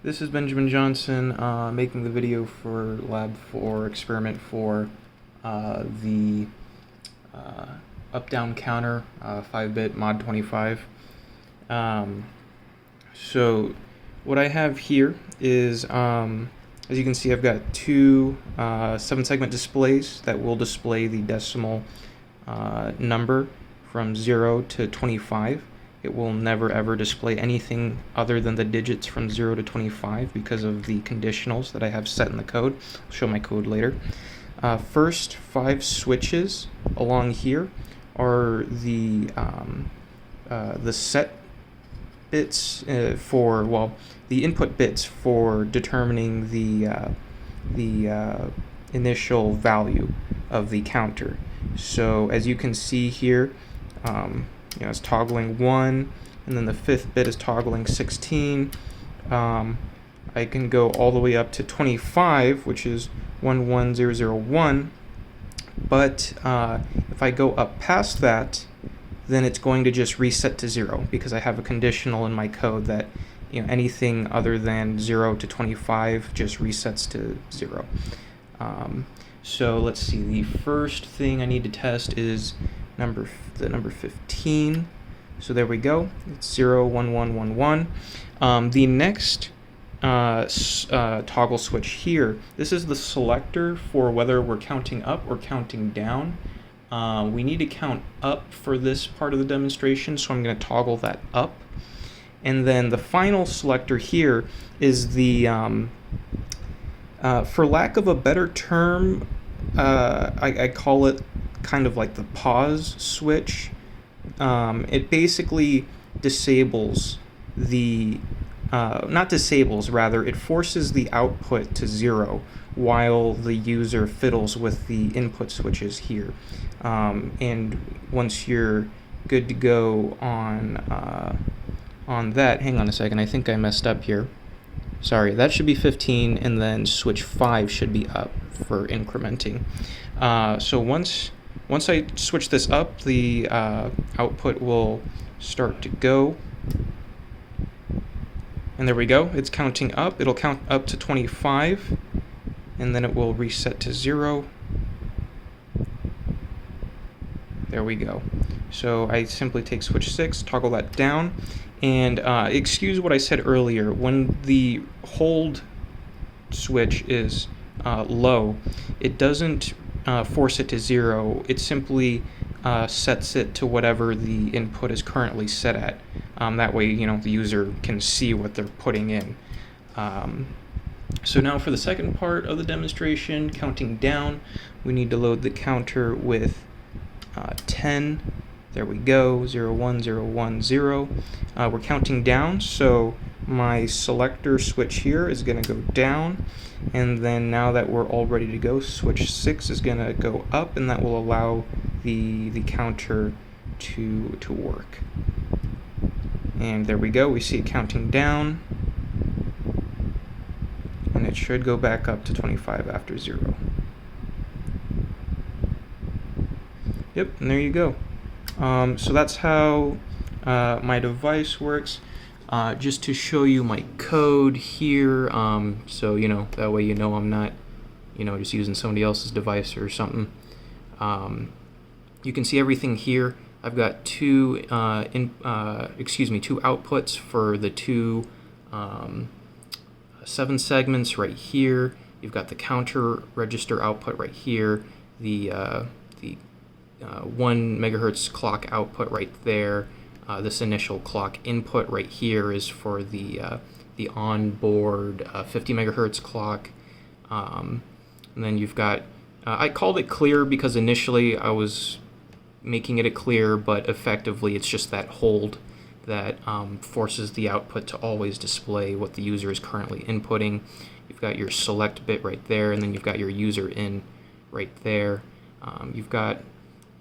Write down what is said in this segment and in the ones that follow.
This is Benjamin Johnson making the video for Lab 4 Experiment 4, the up-down counter, 5-bit mod 25. So what I have here is, as you can see, I've got two 7-segment displays that will display the decimal number from 0 to 25. It will never ever display anything other than the digits from 0 to 25 because of the conditionals that I have set in the code. I'll show my code later. First 5 switches along here are the set bits the input bits for determining the initial value of the counter. So as you can see here, it's toggling 1, and then the 5th bit is toggling 16. I can go all the way up to 25, which is 11001. But if I go up past that, then it's going to just reset to 0 because I have a conditional in my code that anything other than 0 to 25 just resets to 0. So let's see. The first thing I need to test is the number 15. So there we go. It's 0, 1, 1, 1, 1. The next toggle switch here, this is the selector for whether we're counting up or counting down. We need to count up for this part of the demonstration, so I'm going to toggle that up. And then the final selector here is the, for lack of a better term, I call it kind of like the pause switch. It basically disables the, not disables, rather, it forces the output to 0 while the user fiddles with the input switches here. And once you're good to go on that, hang on a second, I think I messed up here. Sorry, that should be 15, and then switch 5 should be up for incrementing. So once I switch this up, the output will start to go. And there we go, it's counting up. It'll count up to 25, and then it will reset to 0. There we go. So I simply take switch 6, toggle that down, and excuse what I said earlier. When the hold switch is low, it doesn't force it to 0. It simply sets it to whatever the input is currently set at. That way, the user can see what they're putting in. So now for the second part of the demonstration, counting down, we need to load the counter with 10. There we go, 0, 1, 0, 1, 0. We're counting down, so my selector switch here is going to go down, and then now that we're all ready to go, switch 6 is going to go up, and that will allow the counter to work. And there we go, we see it counting down, and it should go back up to 25 after 0. Yep, and there you go. So that's how my device works. Just to show you my code here, so that way I'm not just using somebody else's device or something. You can see everything here. I've got two outputs for the two 7 segments right here. You've got the counter register output right here, the 1 megahertz clock output right there. This initial clock input right here is for the onboard 50 megahertz clock. And then you've got, I called it clear because initially I was making it a clear, but effectively it's just that hold that forces the output to always display what the user is currently inputting. You've got your select bit right there, and then you've got your user in right there. You've got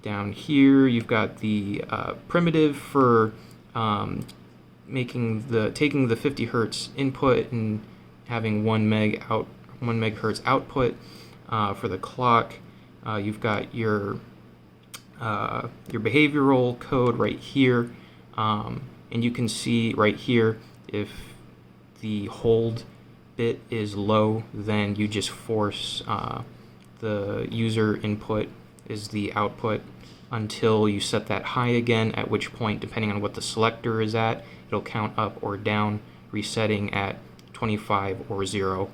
down here, you've got the primitive for taking the 50 hertz input and having 1 megahertz output for the clock. You've got your behavioral code right here, and you can see right here if the hold bit is low, then you just force the user input is the output until you set that high again, at which point, depending on what the selector is at, it'll count up or down, resetting at 25 or 0,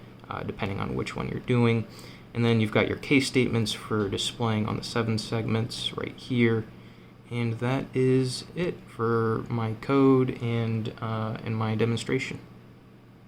depending on which one you're doing. And then you've got your case statements for displaying on the 7 segments right here. And that is it for my code and my demonstration.